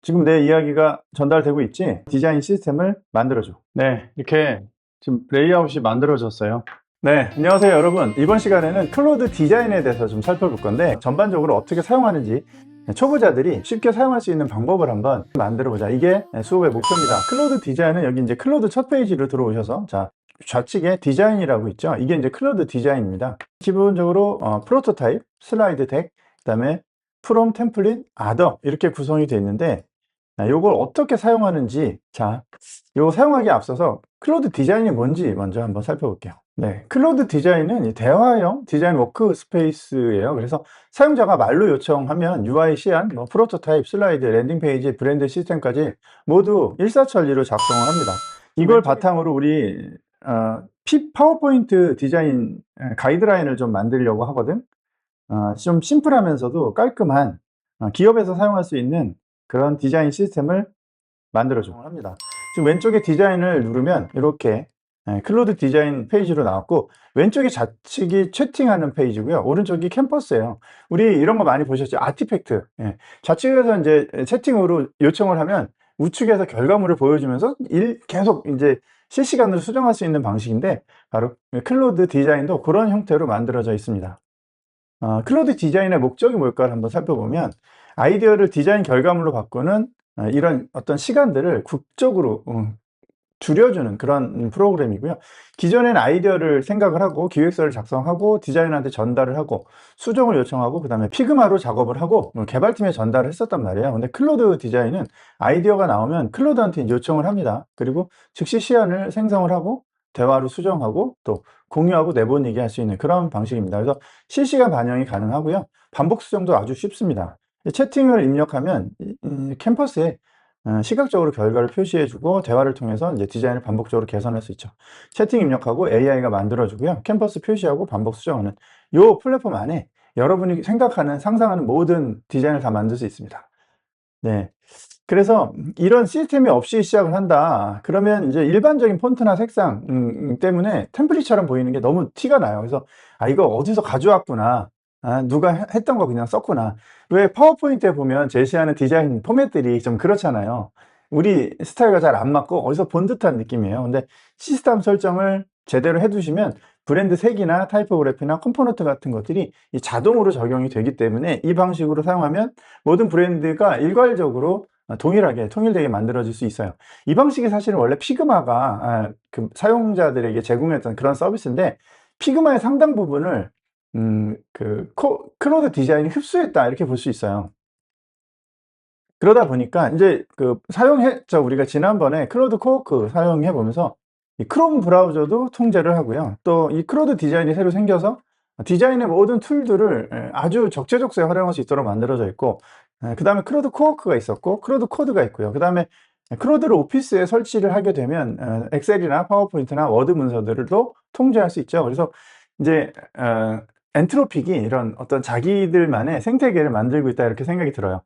지금 내 이야기가 전달되고 있지? 디자인 시스템을 만들어줘. 네, 이렇게 지금 레이아웃이 만들어졌어요. 네, 안녕하세요 여러분. 이번 시간에는 클로드 디자인에 대해서 좀 살펴볼 건데 전반적으로 어떻게 사용하는지 초보자들이 쉽게 사용할 수 있는 방법을 한번 만들어 보자. 이게 수업의 목표입니다. 클로드 디자인은 여기 이제 클로드 첫 페이지로 들어오셔서 자, 좌측에 디자인이라고 있죠. 이게 이제 클로드 디자인입니다. 기본적으로 프로토타입, 슬라이드 덱, 그다음에 프롬, 템플릿, 아더 이렇게 구성이 되어 있는데 요걸 어떻게 사용하는지, 자, 요거 사용하기에 앞서서 클로드 디자인이 뭔지 먼저 한번 살펴볼게요. 네, 클로드 디자인은 이 대화형 디자인 워크스페이스예요. 그래서 사용자가 말로 요청하면 UI 시안, 프로토타입, 슬라이드, 랜딩 페이지, 브랜드 시스템까지 모두 일사천리로 작성을 합니다. 이걸 바탕으로 우리 파워포인트 디자인 가이드라인을 좀 만들려고 하거든. 좀 심플하면서도 깔끔한 기업에서 사용할 수 있는 그런 디자인 시스템을 만들어줘 합니다. 지금 왼쪽에 디자인을 누르면 이렇게 클로드 디자인 페이지로 나왔고, 왼쪽이 좌측이 채팅하는 페이지고요, 오른쪽이 캠퍼스예요. 우리 이런 거 많이 보셨죠? 아티팩트. 좌측에서 이제 채팅으로 요청을 하면 우측에서 결과물을 보여주면서 계속 이제 실시간으로 수정할 수 있는 방식인데, 바로 클로드 디자인도 그런 형태로 만들어져 있습니다. 클로드 디자인의 목적이 뭘까를 한번 살펴보면, 아이디어를 디자인 결과물로 바꾸는 이런 어떤 시간들을 극적으로 줄여주는 그런 프로그램이고요. 기존에는 아이디어를 생각을 하고 기획서를 작성하고 디자이너한테 전달을 하고 수정을 요청하고 그 다음에 피그마로 작업을 하고 개발팀에 전달을 했었단 말이에요. 근데 클로드 디자인은 아이디어가 나오면 클로드한테 요청을 합니다. 그리고 즉시 시안을 생성을 하고 대화로 수정하고 또 공유하고 내보내기 할 수 있는 그런 방식입니다. 그래서 실시간 반영이 가능하고요. 반복 수정도 아주 쉽습니다. 채팅을 입력하면 캠퍼스에 시각적으로 결과를 표시해주고 대화를 통해서 이제 디자인을 반복적으로 개선할 수 있죠. 채팅 입력하고 AI가 만들어주고요. 캠퍼스 표시하고 반복 수정하는 이 플랫폼 안에 여러분이 생각하는, 상상하는 모든 디자인을 다 만들 수 있습니다. 네. 그래서 이런 시스템이 없이 시작을 한다. 그러면 이제 일반적인 폰트나 색상 때문에 템플릿처럼 보이는 게 너무 티가 나요. 그래서 이거 어디서 가져왔구나. 누가 했던 거 그냥 썼구나. 왜 파워포인트에 보면 제시하는 디자인 포맷들이 좀 그렇잖아요. 우리 스타일과 잘 안 맞고 어디서 본 듯한 느낌이에요. 근데 시스템 설정을 제대로 해두시면 브랜드 색이나 타이포그래피나 컴포넌트 같은 것들이 자동으로 적용이 되기 때문에 이 방식으로 사용하면 모든 브랜드가 일괄적으로 동일하게 통일되게 만들어질 수 있어요. 이 방식이 사실은 원래 피그마가 그 사용자들에게 제공했던 그런 서비스인데, 피그마의 상당 부분을 클로드 디자인이 흡수했다 이렇게 볼 수 있어요. 그러다 보니까 이제 사용했죠. 우리가 지난번에 클로드 코워크 사용해 보면서 이 크롬 브라우저도 통제를 하고요. 또 이 클로드 디자인이 새로 생겨서 디자인의 모든 툴들을 아주 적재적소에 활용할 수 있도록 만들어져 있고, 그 다음에 클로드 코워크가 있었고 클로드 코드가 있고요. 그 다음에 클로드를 오피스에 설치를 하게 되면 엑셀이나 파워포인트나 워드 문서들도 통제할 수 있죠. 그래서 이제 엔트로픽이 이런 어떤 자기들만의 생태계를 만들고 있다 이렇게 생각이 들어요.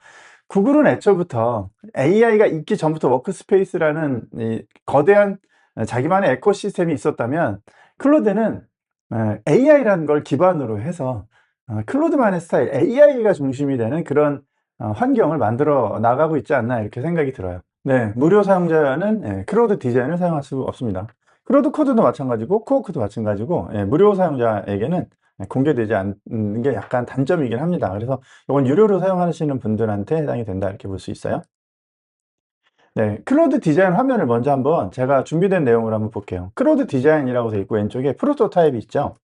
구글은 애초부터 AI가 있기 전부터 워크스페이스라는 이 거대한 자기만의 에코시스템이 있었다면, 클로드는 AI라는 걸 기반으로 해서 클로드만의 스타일, AI가 중심이 되는 그런 환경을 만들어 나가고 있지 않나 이렇게 생각이 들어요. 네, 무료 사용자는 클로드 디자인을 사용할 수 없습니다. 클로드 코드도 마찬가지고 코어크도 마찬가지고 무료 사용자에게는 공개되지 않는 게 약간 단점이긴 합니다. 그래서 이건 유료로 사용하시는 분들한테 해당이 된다 이렇게 볼 수 있어요. 네, 클로드 디자인 화면을 먼저 한번 제가 준비된 내용을 한번 볼게요. 클로드 디자인이라고 되어 있고 왼쪽에 프로토타입이 있죠.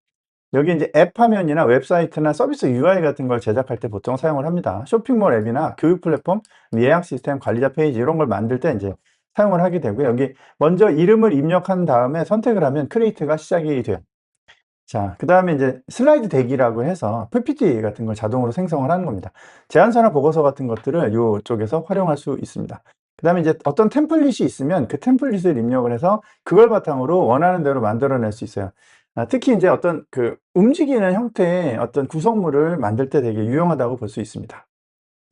여기 이제 앱 화면이나 웹사이트나 서비스 UI 같은 걸 제작할 때 보통 사용을 합니다. 쇼핑몰 앱이나 교육 플랫폼, 예약 시스템, 관리자 페이지 이런 걸 만들 때 이제 사용을 하게 되고요. 여기 먼저 이름을 입력한 다음에 선택을 하면 크리에이트가 시작이 돼요. 자, 그 다음에 이제 슬라이드 대기라고 해서 PPT 같은 걸 자동으로 생성을 하는 겁니다. 제안서나 보고서 같은 것들을 이쪽에서 활용할 수 있습니다. 그 다음에 이제 어떤 템플릿이 있으면 그 템플릿을 입력을 해서 그걸 바탕으로 원하는 대로 만들어낼 수 있어요. 특히 이제 어떤 움직이는 형태의 어떤 구성물을 만들 때 되게 유용하다고 볼 수 있습니다.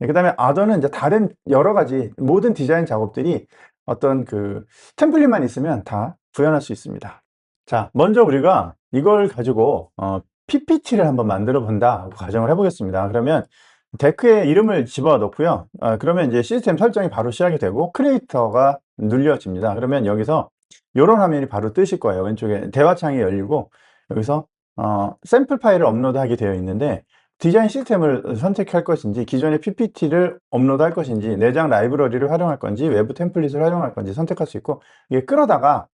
그 다음에 아더는 이제 다른 여러 가지 모든 디자인 작업들이 어떤 템플릿만 있으면 다 구현할 수 있습니다. 자, 먼저 우리가 이걸 가지고 PPT를 한번 만들어 본다고 가정을 해보겠습니다. 그러면 데크에 이름을 집어넣고요. 그러면 이제 시스템 설정이 바로 시작이 되고 크리에이터가 눌려집니다. 그러면 여기서 요런 화면이 바로 뜨실 거예요. 왼쪽에 대화창이 열리고 여기서 샘플 파일을 업로드하게 되어 있는데 디자인 시스템을 선택할 것인지 기존의 PPT를 업로드할 것인지 내장 라이브러리를 활용할 건지 외부 템플릿을 활용할 건지 선택할 수 있고 이게 끌어다가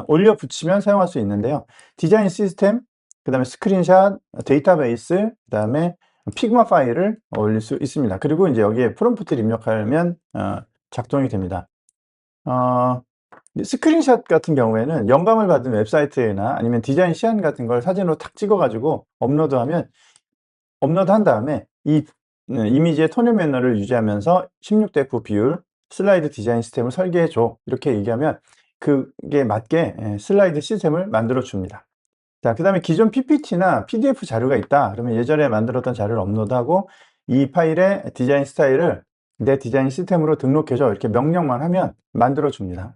올려 붙이면 사용할 수 있는데요. 디자인 시스템, 그 다음에 스크린샷, 데이터베이스, 그 다음에 피그마 파일을 올릴 수 있습니다. 그리고 이제 여기에 프롬프트를 입력하면 작동이 됩니다. 스크린샷 같은 경우에는 영감을 받은 웹사이트나 아니면 디자인 시안 같은 걸 사진으로 탁 찍어가지고 업로드한 다음에 이 이미지의 토너 매너를 유지하면서 16:9 비율 슬라이드 디자인 시스템을 설계해줘. 이렇게 얘기하면 그게 맞게 슬라이드 시스템을 만들어 줍니다. 자, 그 다음에 기존 PPT나 PDF 자료가 있다. 그러면 예전에 만들었던 자료를 업로드하고 이 파일의 디자인 스타일을 내 디자인 시스템으로 등록해줘. 이렇게 명령만 하면 만들어 줍니다.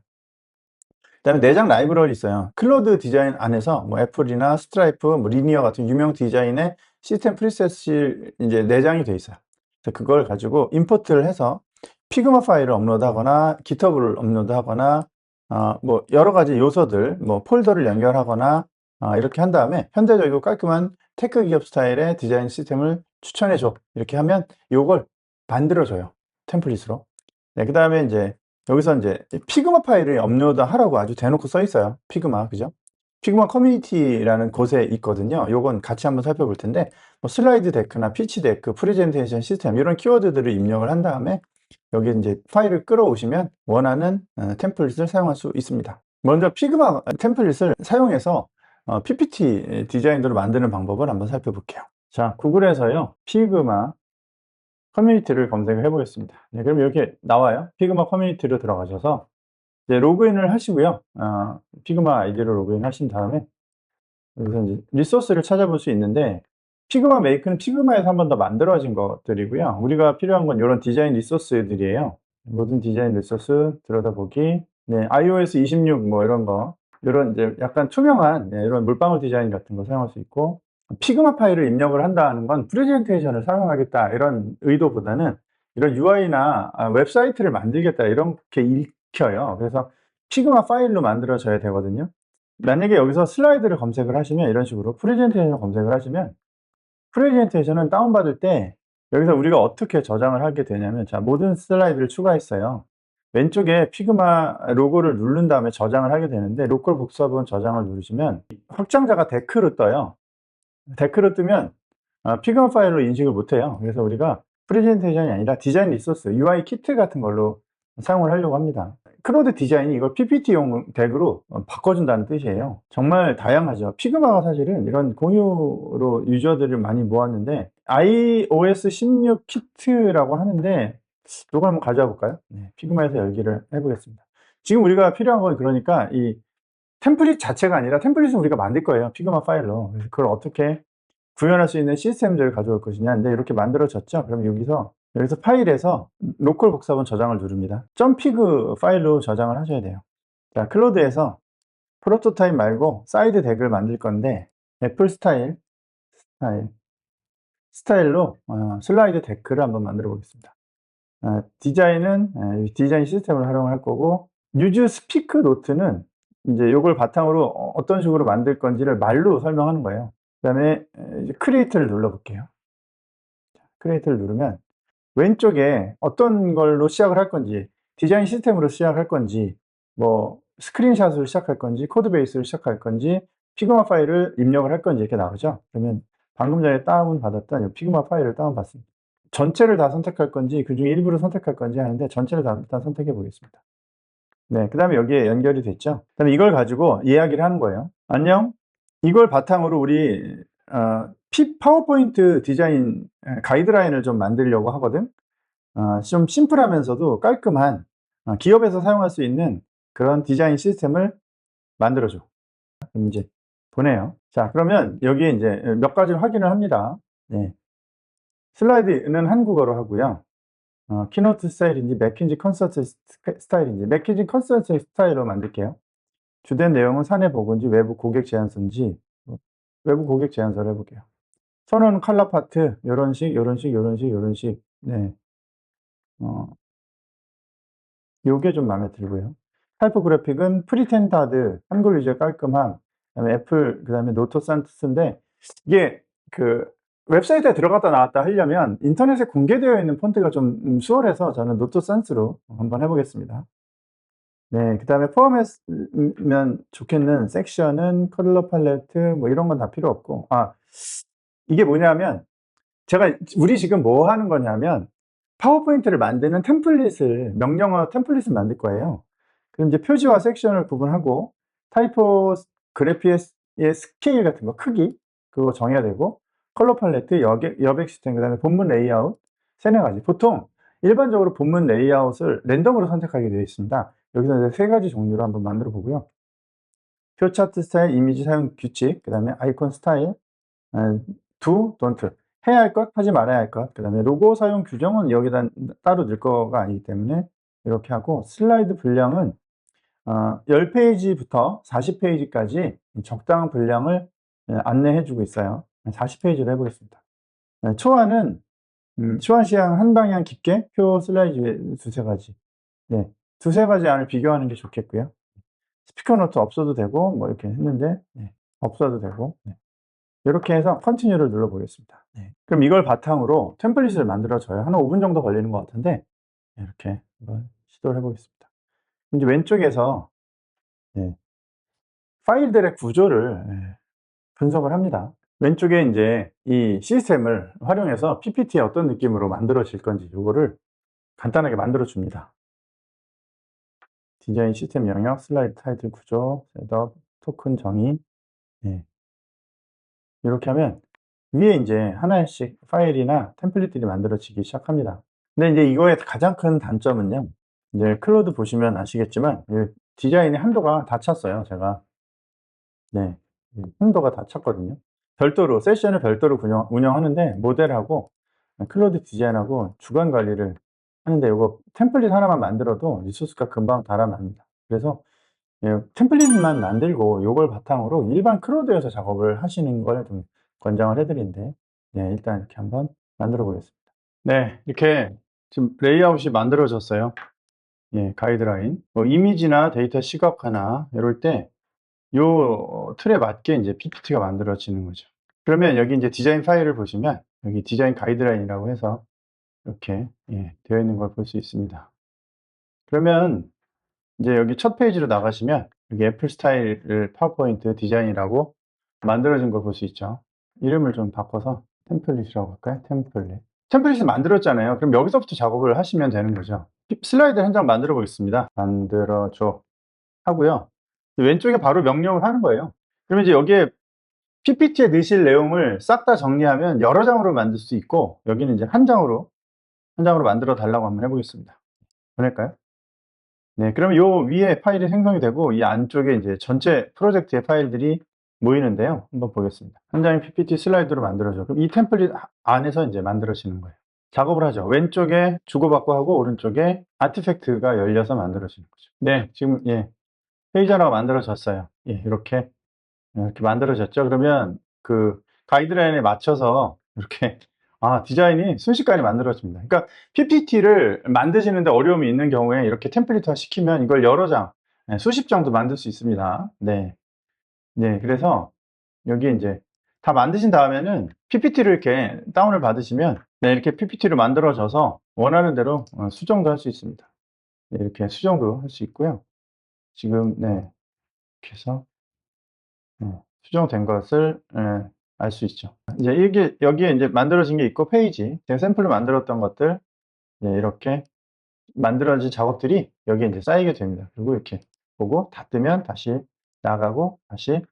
그 다음에 내장 라이브러리 있어요. 클로드 디자인 안에서 뭐 애플이나 스트라이프, 뭐 리니어 같은 유명 디자인의 시스템 프리셋이 이제 내장이 돼 있어요. 그래서 그걸 가지고 임포트를 해서 피그마 파일을 업로드하거나 깃허브를 업로드하거나 뭐 여러 가지 요소들, 뭐 폴더를 연결하거나 이렇게 한 다음에 현대적이고 깔끔한 테크 기업 스타일의 디자인 시스템을 추천해줘. 이렇게 하면 이걸 만들어줘요. 템플릿으로. 네, 그 다음에 이제 여기서 이제 피그마 파일을 업로드 하라고 아주 대놓고 써 있어요. 피그마, 그죠? 피그마 커뮤니티라는 곳에 있거든요. 요건 같이 한번 살펴볼 텐데, 뭐 슬라이드 데크나 피치 데크, 프레젠테이션 시스템, 이런 키워드들을 입력을 한 다음에, 여기 이제 파일을 끌어오시면 원하는 템플릿을 사용할 수 있습니다. 먼저 피그마 템플릿을 사용해서 PPT 디자인으로 만드는 방법을 한번 살펴볼게요. 자, 구글에서요, 피그마 커뮤니티를 검색을 해 보겠습니다. 네, 그럼 이렇게 나와요. 피그마 커뮤니티로 들어가셔서 이제 로그인을 하시고요. 피그마 아이디로 로그인 하신 다음에 여기서 이제 리소스를 찾아볼 수 있는데 피그마 메이크는 피그마에서 한 번 더 만들어진 것들이고요. 우리가 필요한 건 이런 디자인 리소스들이에요. 모든 디자인 리소스 들여다보기, 네, iOS 26 뭐 이런 거, 이런 이제 약간 투명한 이런 물방울 디자인 같은 거 사용할 수 있고 피그마 파일을 입력을 한다는 건 프레젠테이션을 사용하겠다 이런 의도보다는 이런 UI나 웹사이트를 만들겠다 이렇게 읽혀요. 그래서 피그마 파일로 만들어져야 되거든요. 만약에 여기서 슬라이드를 검색을 하시면 이런 식으로 프레젠테이션 검색을 하시면 프레젠테이션은 다운받을 때 여기서 우리가 어떻게 저장을 하게 되냐면 자, 모든 슬라이드를 추가했어요. 왼쪽에 피그마 로고를 누른 다음에 저장을 하게 되는데 로컬 복사본 저장을 누르시면 확장자가 데크로 떠요. 데크로 뜨면 피그마 파일로 인식을 못해요. 그래서 우리가 프레젠테이션이 아니라 디자인 리소스, UI 키트 같은 걸로 사용을 하려고 합니다. 클로드 디자인이 이걸 PPT용 덱으로 바꿔준다는 뜻이에요. 정말 다양하죠. 피그마가 사실은 이런 공유로 유저들을 많이 모았는데 iOS 16 키트라고 하는데 이걸 한번 가져와 볼까요? 네, 피그마에서 열기를 해보겠습니다. 지금 우리가 필요한 건 그러니까 이 템플릿 자체가 아니라 템플릿은 우리가 만들 거예요. 피그마 파일로. 그래서 그걸 어떻게 구현할 수 있는 시스템들을 가져올 것이냐. 근데 이렇게 만들어졌죠. 그럼 여기서 파일에서 로컬 복사본 저장을 누릅니다. .pig 파일로 저장을 하셔야 돼요. 자, 클로드에서 프로토타입 말고 사이드 덱을 만들 건데 애플 스타일로 슬라이드 데크를 한번 만들어 보겠습니다. 디자인은 디자인 시스템을 활용할 거고 유즈 스피크 노트는 이제 요걸 바탕으로 어떤 식으로 만들 건지를 말로 설명하는 거예요. 그다음에 크리에이트를 눌러 볼게요. 크리에이트를 누르면 왼쪽에 어떤 걸로 시작을 할 건지 디자인 시스템으로 시작할 건지 뭐 스크린샷으로 시작할 건지 코드 베이스로 시작할 건지 피그마 파일을 입력을 할 건지 이렇게 나오죠. 그러면 방금 전에 다운 받았던 이 피그마 파일을 다운 받습니다. 전체를 다 선택할 건지 그중에 일부를 선택할 건지 하는데 전체를 다 일단 선택해 보겠습니다. 네, 그 다음에 여기에 연결이 됐죠. 그 다음에 이걸 가지고 이야기를 하는 거예요. 안녕, 이걸 바탕으로 우리 파워포인트 디자인 가이드라인을 좀 만들려고 하거든. 좀 심플하면서도 깔끔한 기업에서 사용할 수 있는 그런 디자인 시스템을 만들어줘. 그럼 이제 보내요. 자, 그러면 여기에 이제 몇 가지를 확인을 합니다. 네. 슬라이드는 한국어로 하고요. 키노트 스타일인지 맥킨지 컨설트 스타일인지 맥킨지 컨설트 스타일로 만들게요. 주된 내용은 사내 보고인지 외부 고객 제안서인지 외부 고객 제안서를 해볼게요. 선호하는 컬러 파트 요런 식, 요런 식, 요런 식, 요런 식. 네. 어 요게 좀 마음에 들고요. 타이포그래픽은 프리텐다드, 한글 위주의 깔끔함, 그다음에 애플, 그다음에 노트 산스인데 이게 그 웹사이트에 들어갔다 나왔다 하려면 인터넷에 공개되어 있는 폰트가 좀 수월해서 저는 노트 산스로 한번 해 보겠습니다. 네. 그다음에 포함했으면 좋겠는 섹션은 컬러 팔레트 뭐 이런 건 다 필요 없고, 이게 뭐냐면 제가 우리 지금 뭐 하는 거냐면 파워포인트를 만드는 템플릿을, 명령어 템플릿을 만들 거예요. 그럼 이제 표지와 섹션을 구분하고 타이포그래피의 스케일 같은 거, 크기 그거 정해야 되고, 컬러 팔레트, 여백 시스템, 그다음에 본문 레이아웃, 세네 가지. 보통 일반적으로 본문 레이아웃을 랜덤으로 선택하게 되어 있습니다. 여기서 이제 세 가지 종류로 한번 만들어 보고요. 표 차트 스타일, 이미지 사용 규칙, 그다음에 아이콘 스타일, do, don't. 해야 할 것, 하지 말아야 할 것. 그다음에 로고 사용 규정은 여기다 따로 넣을 거가 아니기 때문에 이렇게 하고, 슬라이드 분량은 10페이지부터 40페이지까지 적당한 분량을 안내해 주고 있어요. 40페이지로 해 보겠습니다. 초안은 초안 시향 한 방향 깊게, 표 슬라이드 두세 가지. 네. 두세 가지 안을 비교하는 게 좋겠고요. 스피커 노트 없어도 되고 뭐 이렇게 했는데, 네. 없어도 되고. 네. 요렇게 해서 컨티뉴를 눌러 보겠습니다. 네. 그럼 이걸 바탕으로 템플릿을 만들어 줘요. 한 5분 정도 걸리는 것 같은데, 이렇게 한번 시도를 해 보겠습니다. 이제 왼쪽에서, 예, 파일들의 구조를, 분석을 합니다. 왼쪽에 인제 이 시스템을 활용해서 PPT에 어떤 느낌으로 만들어질 건지 요거를 간단하게 만들어 줍니다. 디자인 시스템 영역, 슬라이드 타이틀 구조, 셋업, 토큰 정의. 예. 요렇게 하면 위에 인제 하나씩 파일이나 템플릿들이 만들어지기 시작합니다. 근데 인제 이거의 가장 큰 단점은요, 이제 클로드 보시면 아시겠지만 이 디자인의 한도가 다 찼어요, 제가. 네. 한도가 다 찼거든요. 별도로 세션을 별도로 운영하는데, 모델하고 클로드 디자인하고 주간 관리를 하는데, 요거 템플릿 하나만 만들어도 리소스가 금방 달아납니다. 그래서 템플릿만 만들고 요걸 바탕으로 일반 클로드에서 작업을 하시는 걸 좀 권장을 해 드리는데, 네, 일단 이렇게 한번 만들어 보겠습니다. 네. 이렇게 지금 레이아웃이 만들어졌어요. 예, 가이드라인. 뭐 이미지나 데이터 시각화나 이럴 때 요 틀에 맞게 인제 PPT가 만들어지는 거죠. 그러면 여기 인제 디자인 파일을 보시면 여기 디자인 가이드라인이라고 해서 이렇게, 되어 있는 걸 볼 수 있습니다. 그러면 인제 여기 첫 페이지로 나가시면 여기 애플 스타일을 파워포인트 디자인이라고 만들어진 걸 볼 수 있죠. 이름을 좀 바꿔서 템플릿이라고 할까요? 템플릿. 템플릿을 만들었잖아요. 그럼 여기서부터 작업을 하시면 되는 거죠. 슬라이드 한 장 만들어 보겠습니다. "만들어 줘." 하고요. 왼쪽에 바로 명령을 하는 거예요. 그러면 이제 여기에 PPT에 넣으실 내용을 싹 다 정리하면 여러 장으로 만들 수 있고, 여기는 이제 한 장으로 만들어 달라고 한번 해 보겠습니다. 보낼까요? 네. 그러면 요 위에 파일이 생성이 되고 이 안쪽에 이제 전체 프로젝트의 파일들이 모이는데요. 한번 보겠습니다. 한 장의 PPT 슬라이드로 만들어져. 그럼 이 템플릿 안에서 인제 만들어지는 거예요. 작업을 하죠. 왼쪽에 주고받고 하고, 오른쪽에 아티팩트가 열려서 만들어지는 거죠. 네. 지금, 페이지 하나가 만들어졌어요. 이렇게 만들어졌죠. 그러면 그 가이드라인에 맞춰서 이렇게 디자인이 순식간에 만들어집니다. 그러니까 PPT를 만드시는데 어려움이 있는 경우에 이렇게 템플릿화 시키면 이걸 여러 장, 수십 장도 만들 수 있습니다. 네. 네. 그래서 여기에 인제 다 만드신 다음에는 PPT를 이렇게 다운을 받으시면, 네, 이렇게 PPT로 만들어져서 원하는 대로 수정도 할 수 있습니다. 네, 이렇게 수정도 할 수 있고요. 지금, 네, 이렇게 해서 수정된 것을, 알 수 있죠. 이제 이게 여기에 인제 만들어진 게 있고, 페이지, 제가 샘플로 만들었던 것들, 이렇게 만들어진 작업들이 여기에 인제 쌓이게 됩니다. 그리고 이렇게 보고 닫으면 다시 나가고, 다시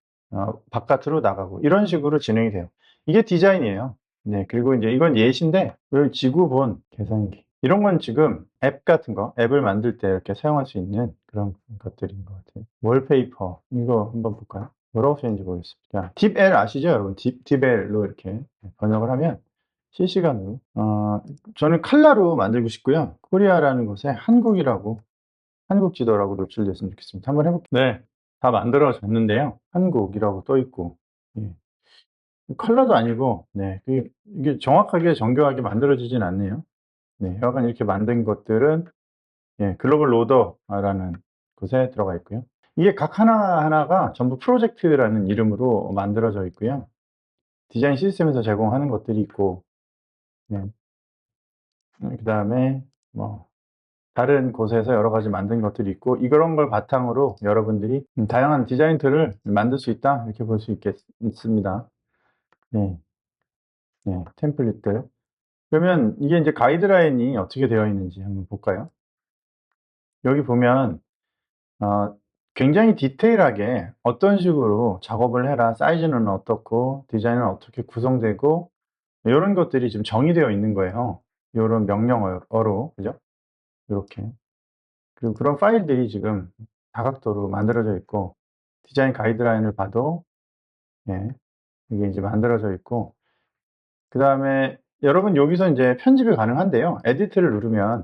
바깥으로 나가고, 이런 식으로 진행이 돼요. 이게 디자인이에요. 네. 그리고 인제 이건 예시인데, 요 지구본 계산기 이런 건 지금 앱 같은 거, 앱을 만들 때 이렇게 사용할 수 있는 그런 것들인 것 같아요. 월페이퍼 이거 한번 볼까요? 뭐라고 쓰였는지 모르겠습니다. 딥L 아시죠, 여러분? 딥L로 이렇게 번역을 하면 실시간으로, 저는 칼라로 만들고 싶고요. 코리아라는 곳에 한국이라고, 한국 지도라고 노출됐으면 좋겠습니다. 한번 해 볼게요. 네. 다 만들어졌는데요. 한국이라고 떠 있고, 예. 컬러도 아니고, 네, 이게 정확하게 정교하게 만들어지진 않네요. 네, 여하간 이렇게 만든 것들은 예, 글로벌 로더라는 곳에 들어가 있고요. 이게 각 하나하나가 전부 프로젝트라는 이름으로 만들어져 있고요. 디자인 시스템에서 제공하는 것들이 있고, 네. 그다음에 뭐 다른 곳에서 여러 가지 만든 것들이 있고, 이런 걸 바탕으로 여러분들이 다양한 디자인 툴을 만들 수 있다, 이렇게 볼 수 있습니다. 네. 네, 템플릿들. 그러면 이게 이제 가이드라인이 어떻게 되어 있는지 한번 볼까요? 여기 보면 굉장히 디테일하게 어떤 식으로 작업을 해라, 사이즈는 어떻고 디자인은 어떻게 구성되고 이런 것들이 지금 정의되어 있는 거예요. 이런 명령어로, 그죠? 이렇게. 그리고 그런 파일들이 지금 다각도로 만들어져 있고, 디자인 가이드라인을 봐도 예, 이게 이제 만들어져 있고, 그 다음에 여러분 여기서 이제 편집이 가능한데요. 에디트를 누르면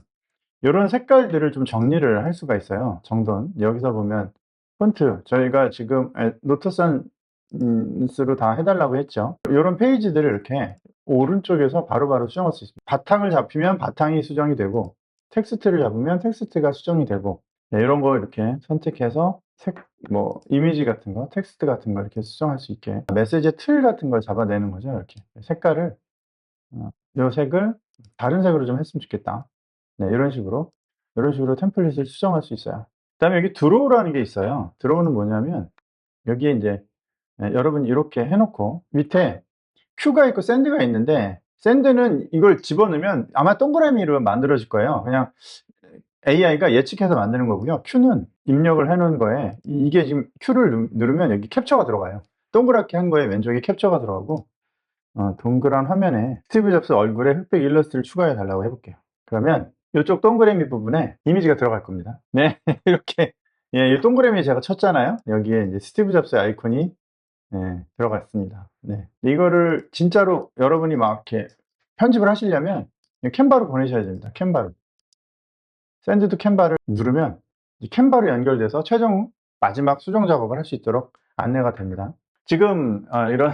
이런 색깔들을 좀 정리를 할 수가 있어요. 정돈. 여기서 보면 폰트, 저희가 지금 노트산스로 다 해달라고 했죠. 이런 페이지들을 이렇게 오른쪽에서 바로바로 수정할 수 있습니다. 바탕을 잡히면 바탕이 수정이 되고, 텍스트를 잡으면 텍스트가 수정이 되고, 네, 이런 거 이렇게 선택해서 이미지 같은 거, 텍스트 같은 거 이렇게 수정할 수 있게, 메시지 틀 같은 걸 잡아내는 거죠. 이렇게 색깔을 이 색을 다른 색으로 좀 했으면 좋겠다. 네, 이런 식으로 템플릿을 수정할 수 있어요. 그다음에 여기 드로우라는 게 있어요. 드로우는 뭐냐면 여기에 이제 여러분이 이렇게 해놓고 밑에 큐가 있고 샌드가 있는데, 샌드는 이걸 집어넣으면 아마 동그라미로 만들어질 거예요. 그냥 AI가 예측해서 만드는 거고요. 큐는 입력을 해놓은 거에, 이게 지금 큐를 누르면 여기 캡처가 들어가요. 동그랗게 한 거에 왼쪽에 캡처가 들어가고, 동그란 화면에 스티브 잡스 얼굴에 흑백 일러스트를 추가해 달라고 해볼게요. 그러면 이쪽 동그라미 부분에 이미지가 들어갈 겁니다. 네, 이렇게. 예, 이 동그라미 제가 쳤잖아요. 여기에 이제 스티브 잡스의 아이콘이 들어갔습니다. 네, 이거를 진짜로 여러분이 막 이렇게 편집을 하시려면 캔바로 보내셔야 됩니다. 캔바로. 샌드 투 캔바를 누르면 캔바로 연결돼서 최종 마지막 수정 작업을 할 수 있도록 안내가 됩니다. 지금 이런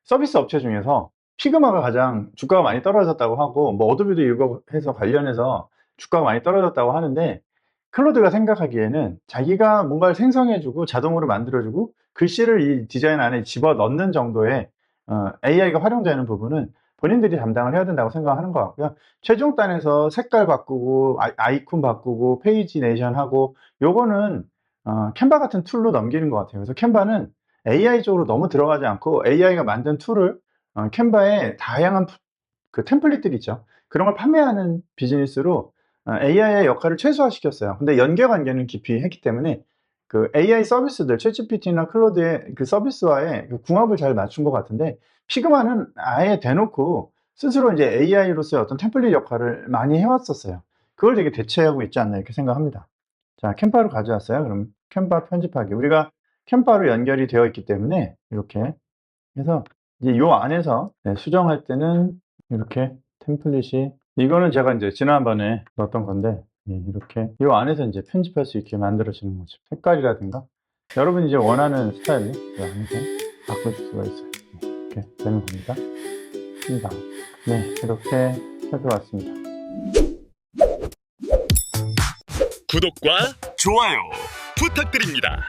서비스 업체 중에서 피그마가 가장 주가가 많이 떨어졌다고 하고, 뭐 어도비도 이거 해서 관련해서 주가가 많이 떨어졌다고 하는데, 클로드가 생각하기에는 자기가 뭔가를 생성해주고 자동으로 만들어주고 글씨를 이 디자인 안에 집어넣는 정도의 AI가 활용되는 부분은 본인들이 담당을 해야 된다고 생각하는 것 같고요. 최종단에서 색깔 바꾸고 아이콘 바꾸고 페이지 내션하고, 요거는 캔바 같은 툴로 넘기는 것 같아요. 그래서 캔바는 AI 쪽으로 너무 들어가지 않고 AI가 만든 툴을 캔바에 다양한 그 템플릿들이 있죠. 그런 걸 판매하는 비즈니스로 AI의 역할을 최소화시켰어요. 근데 연계 관계는 깊이 했기 때문에 그 AI 서비스들, 챗GPT나 클로드의 그 서비스와의 그 궁합을 잘 맞춘 것 같은데, 피그마는 아예 대놓고 스스로 이제 AI로서의 어떤 템플릿 역할을 많이 해왔었어요. 그걸 되게 대체하고 있지 않나 이렇게 생각합니다. 자, 캔바로 가져왔어요. 그럼 캔바 편집하기. 우리가 캔바로 연결이 되어 있기 때문에 이렇게 해서 이제 요 안에서 수정할 때는 이렇게 템플릿이, 이거는 제가 이제 지난번에 넣었던 건데, 이렇게 요 안에서 이제 편집할 수 있게 만들어지는 거죠. 색깔이라든가 여러분이 이제 원하는 스타일로 이 안에서 바꾸실 수가 있어요. 이렇게 되는 겁니다. 네, 이렇게 살펴봤습니다. 구독과 좋아요 부탁드립니다.